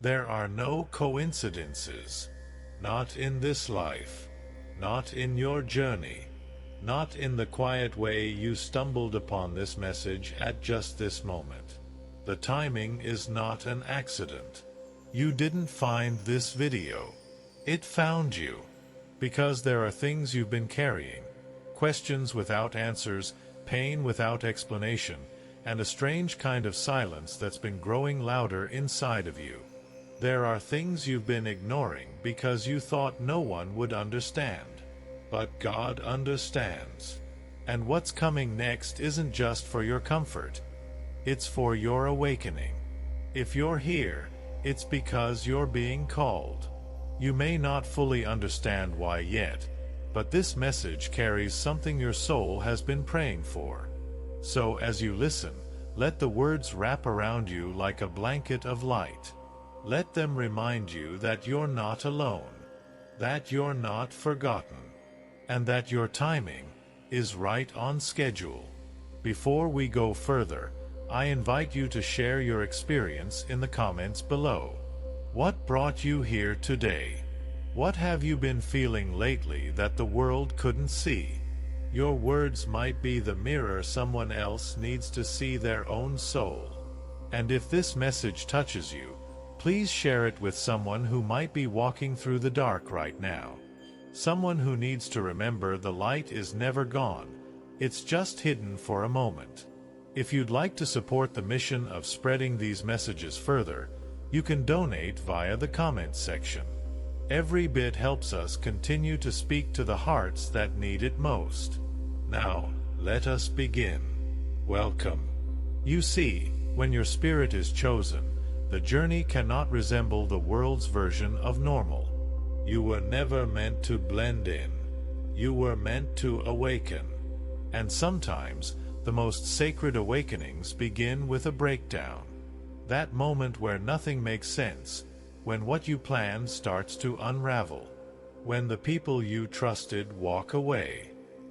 There are no coincidences. Not in this life. Not in your journey. Not in the quiet way you stumbled upon this message at just this moment. The timing is not an accident. You didn't find this video. It found you. Because there are things you've been carrying. Questions without answers, pain without explanation, and a strange kind of silence that's been growing louder inside of you. There are things you've been ignoring because you thought no one would understand. But God understands. And what's coming next isn't just for your comfort. It's for your awakening. If you're here, it's because you're being called. You may not fully understand why yet, but this message carries something your soul has been praying for. So as you listen, let the words wrap around you like a blanket of light. Let them remind you that you're not alone, that you're not forgotten, and that your timing is right on schedule. Before we go further, I invite you to share your experience in the comments below. What brought you here today? What have you been feeling lately that the world couldn't see? Your words might be the mirror someone else needs to see their own soul. And if this message touches you, please share it with someone who might be walking through the dark right now. Someone who needs to remember the light is never gone. It's just hidden for a moment. If you'd like to support the mission of spreading these messages further, you can donate via the comments section. Every bit helps us continue to speak to the hearts that need it most. Now, let us begin. Welcome. You see, when your spirit is chosen, the journey cannot resemble the world's version of normal. You were never meant to blend in. You were meant to awaken. And sometimes, the most sacred awakenings begin with a breakdown. That moment where nothing makes sense, when what you planned starts to unravel, when the people you trusted walk away,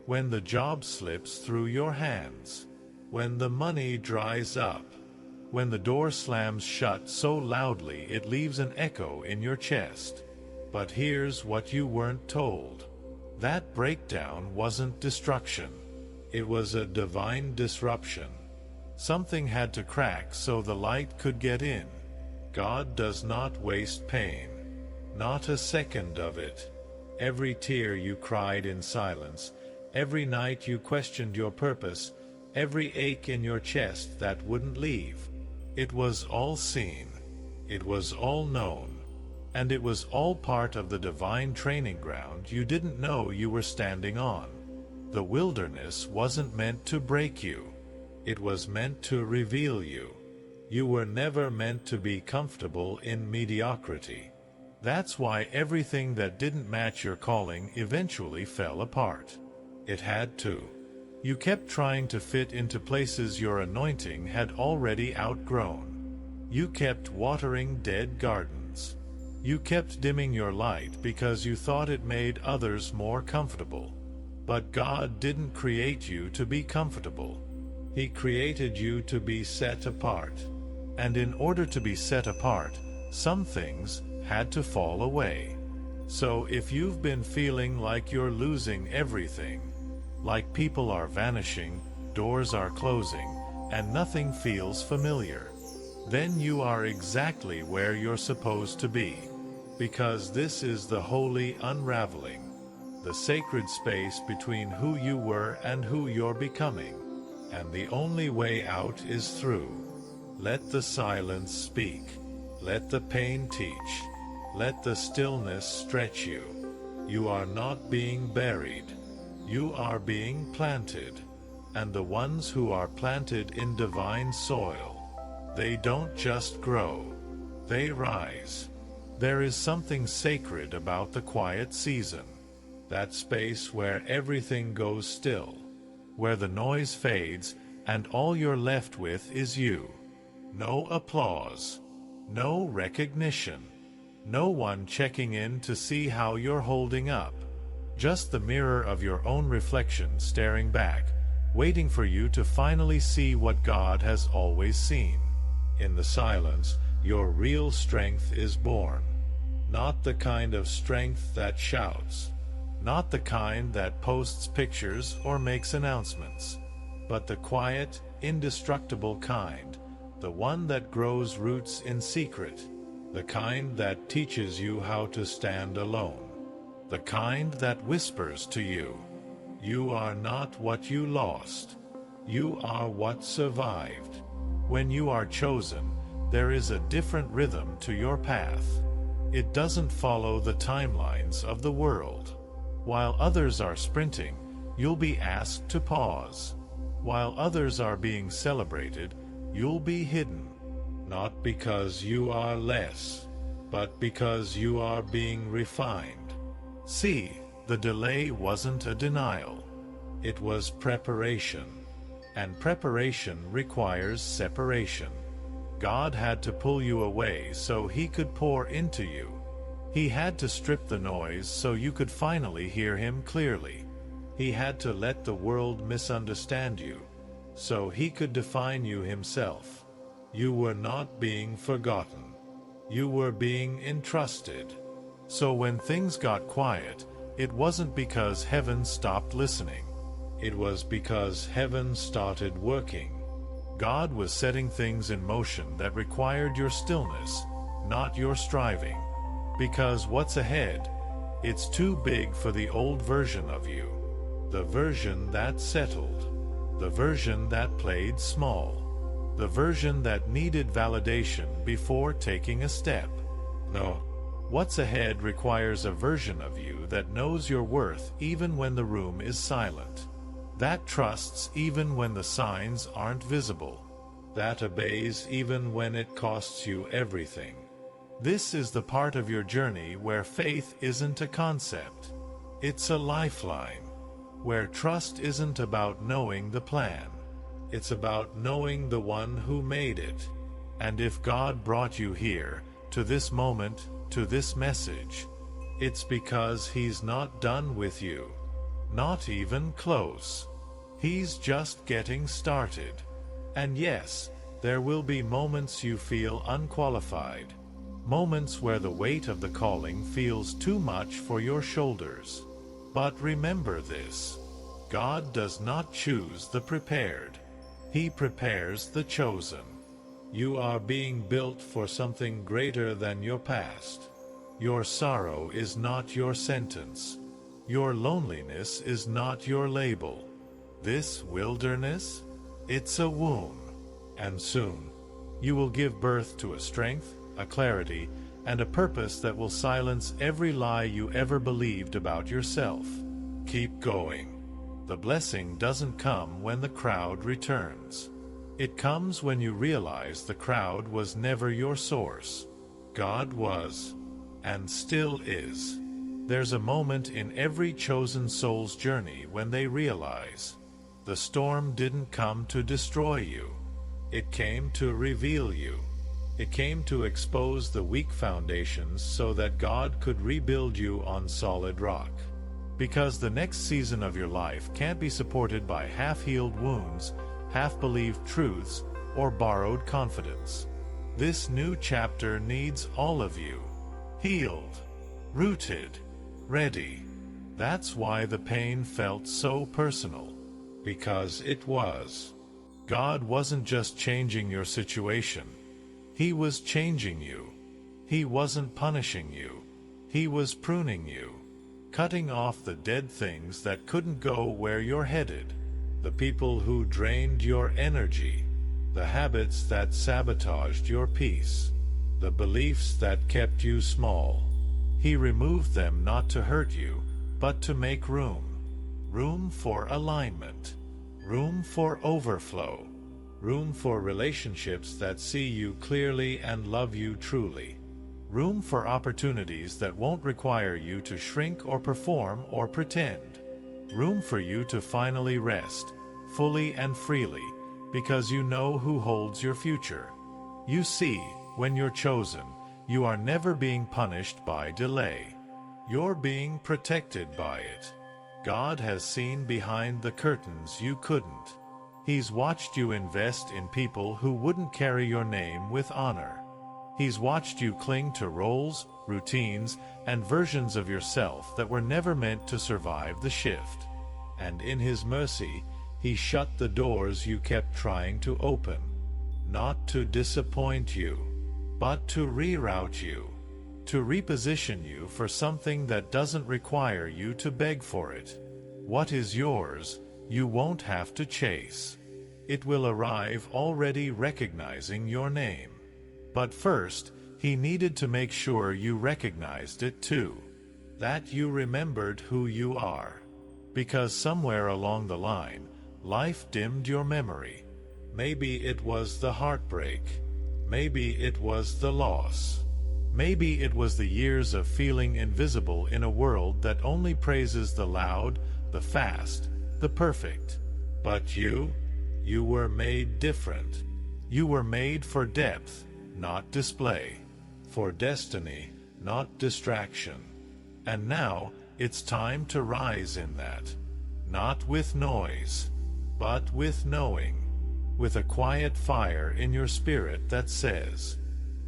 when the job slips through your hands, when the money dries up, when the door slams shut so loudly it leaves an echo in your chest. But here's what you weren't told. That breakdown wasn't destruction. It was a divine disruption. Something had to crack so the light could get in. God does not waste pain. Not a second of it. Every tear you cried in silence, every night you questioned your purpose, every ache in your chest that wouldn't leave. It was all seen. It was all known. And it was all part of the divine training ground you didn't know you were standing on. The wilderness wasn't meant to break you. It was meant to reveal you. You were never meant to be comfortable in mediocrity. That's why everything that didn't match your calling eventually fell apart. It had to. You kept trying to fit into places your anointing had already outgrown. You kept watering dead gardens. You kept dimming your light because you thought it made others more comfortable. But God didn't create you to be comfortable. He created you to be set apart. And in order to be set apart, some things had to fall away. So if you've been feeling like you're losing everything, like people are vanishing, doors are closing, and nothing feels familiar, then you are exactly where you're supposed to be. Because this is the holy unraveling, the sacred space between who you were and who you're becoming. And the only way out is through. Let the silence speak. Let the pain teach. Let the stillness stretch you. You are not being buried. You are being planted. And the ones who are planted in divine soil, they don't just grow. They rise. There is something sacred about the quiet season. That space where everything goes still, where the noise fades and all you're left with is you. No applause, no recognition, no one checking in to see how you're holding up. Just the mirror of your own reflection staring back, waiting for you to finally see what God has always seen. In the silence, Your real strength is born. Not the kind of strength that shouts, not the kind that posts pictures or makes announcements, but the quiet, indestructible kind, the one that grows roots in secret, the kind that teaches you how to stand alone, the kind that whispers to you, "You are not what you lost. You are what survived." When you are chosen, there is a different rhythm to your path. It doesn't follow the timelines of the world. While others are sprinting, you'll be asked to pause. While others are being celebrated, you'll be hidden. Not because you are less, but because you are being refined. See, the delay wasn't a denial. It was preparation. And preparation requires separation. God had to pull you away so He could pour into you. He had to strip the noise so you could finally hear Him clearly. He had to let the world misunderstand you so He could define you Himself. You were not being forgotten. You were being entrusted. So when things got quiet, it wasn't because heaven stopped listening. It was because heaven started working. God was setting things in motion that required your stillness, not your striving. Because what's ahead? It's too big for the old version of you. The version that settled. The version that played small. The version that needed validation before taking a step. No. What's ahead requires a version of you that knows your worth even when the room is silent. That trusts even when the signs aren't visible. That obeys even when it costs you everything. This is the part of your journey where faith isn't a concept. It's a lifeline. Where trust isn't about knowing the plan. It's about knowing the one who made it. And if God brought you here, to this moment, to this message, it's because He's not done with you. Not even close. He's just getting started. And yes, there will be moments you feel unqualified. Moments where the weight of the calling feels too much for your shoulders. But remember this. God does not choose the prepared. He prepares the chosen. You are being built for something greater than your past. Your sorrow is not your sentence. Your loneliness is not your label. This wilderness, it's a womb. And soon, you will give birth to a strength, a clarity, and a purpose that will silence every lie you ever believed about yourself. Keep going. The blessing doesn't come when the crowd returns. It comes when you realize the crowd was never your source. God was, and still is. There's a moment in every chosen soul's journey when they realize the storm didn't come to destroy you. It came to reveal you. It came to expose the weak foundations so that God could rebuild you on solid rock. Because the next season of your life can't be supported by half-healed wounds, half-believed truths, or borrowed confidence. This new chapter needs all of you. Healed, rooted, ready. That's why the pain felt so personal. Because it was. God wasn't just changing your situation. He was changing you. He wasn't punishing you. He was pruning you. Cutting off the dead things that couldn't go where you're headed. The people who drained your energy. The habits that sabotaged your peace. The beliefs that kept you small. He removed them not to hurt you, but to make room. Room for alignment. Room for overflow. Room for relationships that see you clearly and love you truly. Room for opportunities that won't require you to shrink or perform or pretend. Room for you to finally rest, fully and freely, because you know who holds your future. You see, when you're chosen, you are never being punished by delay. You're being protected by it. God has seen behind the curtains you couldn't. He's watched you invest in people who wouldn't carry your name with honor. He's watched you cling to roles, routines, and versions of yourself that were never meant to survive the shift. And in His mercy, He shut the doors you kept trying to open, not to disappoint you, but to reroute you, to reposition you for something that doesn't require you to beg for it. What is yours, you won't have to chase. It will arrive already recognizing your name. But first, He needed to make sure you recognized it too, that you remembered who you are. Because somewhere along the line, life dimmed your memory. Maybe it was the heartbreak. Maybe it was the loss. Maybe it was the years of feeling invisible in a world that only praises the loud, the fast, the perfect. But you were made different. You were made for depth, not display. For destiny, not distraction. And now, it's time to rise in that. Not with noise, but with knowing. With a quiet fire in your spirit that says,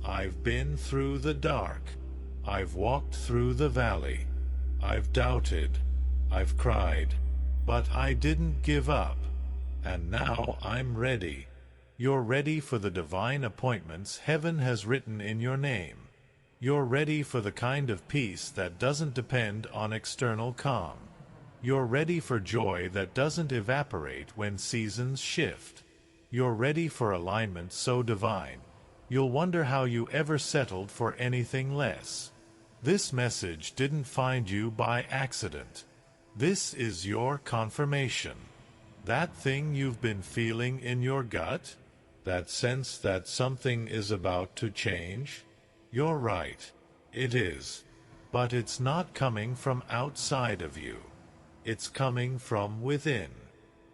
I've been through the dark. I've walked through the valley. I've doubted. I've cried. But I didn't give up. And now I'm ready. You're ready for the divine appointments heaven has written in your name. You're ready for the kind of peace that doesn't depend on external calm. You're ready for joy that doesn't evaporate when seasons shift. You're ready for alignment so divine, you'll wonder how you ever settled for anything less. This message didn't find you by accident. This is your confirmation. That thing you've been feeling in your gut? That sense that something is about to change? You're right. It is. But it's not coming from outside of you. It's coming from within.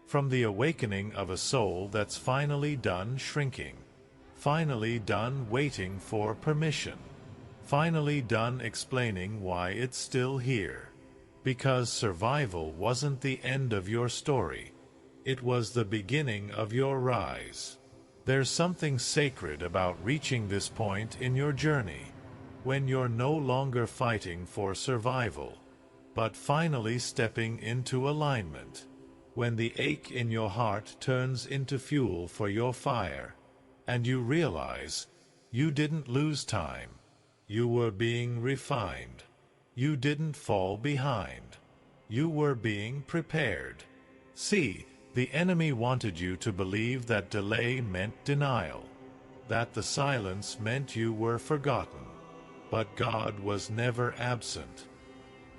From the awakening of a soul that's finally done shrinking. Finally done waiting for permission. Finally done explaining why it's still here. Because survival wasn't the end of your story. It was the beginning of your rise. There's something sacred about reaching this point in your journey, when you're no longer fighting for survival, but finally stepping into alignment, when the ache in your heart turns into fuel for your fire, and you realize you didn't lose time, you were being refined. You didn't fall behind. You were being prepared. See, the enemy wanted you to believe that delay meant denial, that the silence meant you were forgotten. But God was never absent.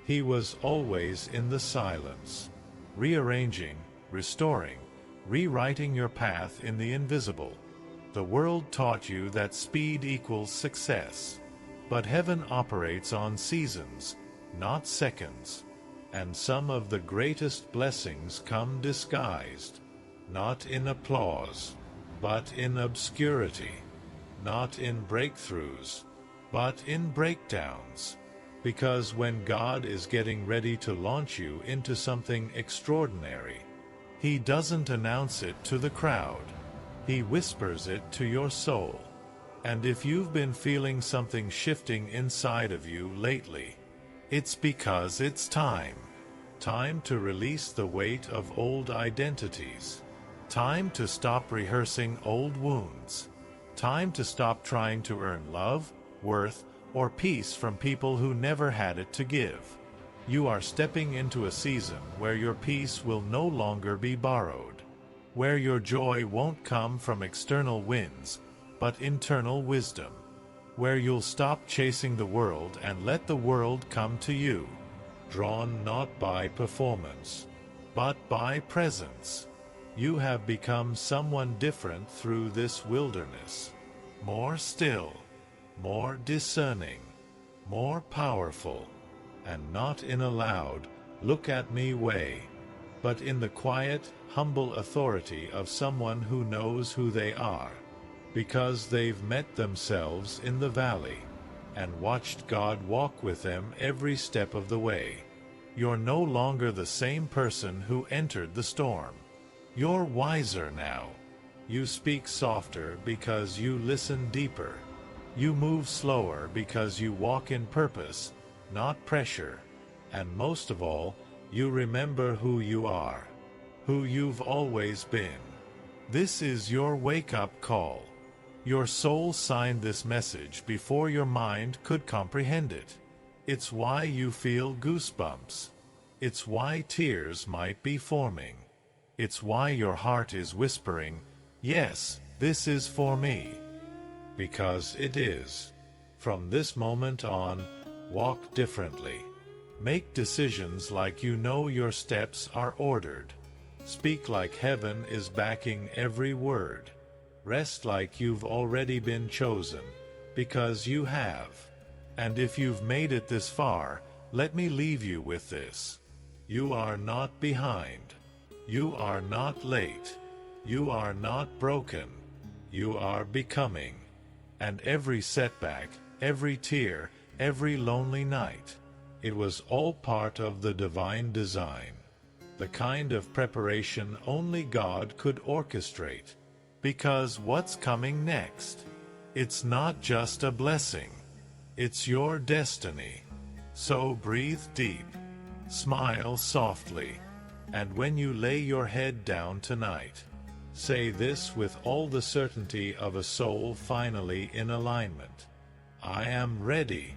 He was always in the silence, rearranging, restoring, rewriting your path in the invisible. The world taught you that speed equals success, but heaven operates on seasons, not seconds. And some of the greatest blessings come disguised, not in applause, but in obscurity, not in breakthroughs, but in breakdowns. Because when God is getting ready to launch you into something extraordinary, He doesn't announce it to the crowd. He whispers it to your soul. And if you've been feeling something shifting inside of you lately, it's because it's time. Time to release the weight of old identities. Time to stop rehearsing old wounds. Time to stop trying to earn love, worth, or peace from people who never had it to give. You are stepping into a season where your peace will no longer be borrowed, where your joy won't come from external wins, but internal wisdom, where you'll stop chasing the world and let the world come to you, drawn not by performance, but by presence. You have become someone different through this wilderness, more still, more discerning, more powerful, and not in a loud, look-at-me way, but in the quiet, humble authority of someone who knows who they are, because they've met themselves in the valley, and watched God walk with them every step of the way. You're no longer the same person who entered the storm. You're wiser now. You speak softer because you listen deeper. You move slower because you walk in purpose, not pressure. And most of all, you remember who you are, who you've always been. This is your wake-up call. Your soul signed this message before your mind could comprehend it. It's why you feel goosebumps. It's why tears might be forming. It's why your heart is whispering, "Yes, this is for me." Because it is. From this moment on, walk differently. Make decisions like you know your steps are ordered. Speak like heaven is backing every word. Rest like you've already been chosen, because you have. And if you've made it this far, let me leave you with this. You are not behind. You are not late. You are not broken. You are becoming. And every setback, every tear, every lonely night, it was all part of the divine design. The kind of preparation only God could orchestrate. Because what's coming next? It's not just a blessing. It's your destiny. So breathe deep. Smile softly. And when you lay your head down tonight, say this with all the certainty of a soul finally in alignment. I am ready.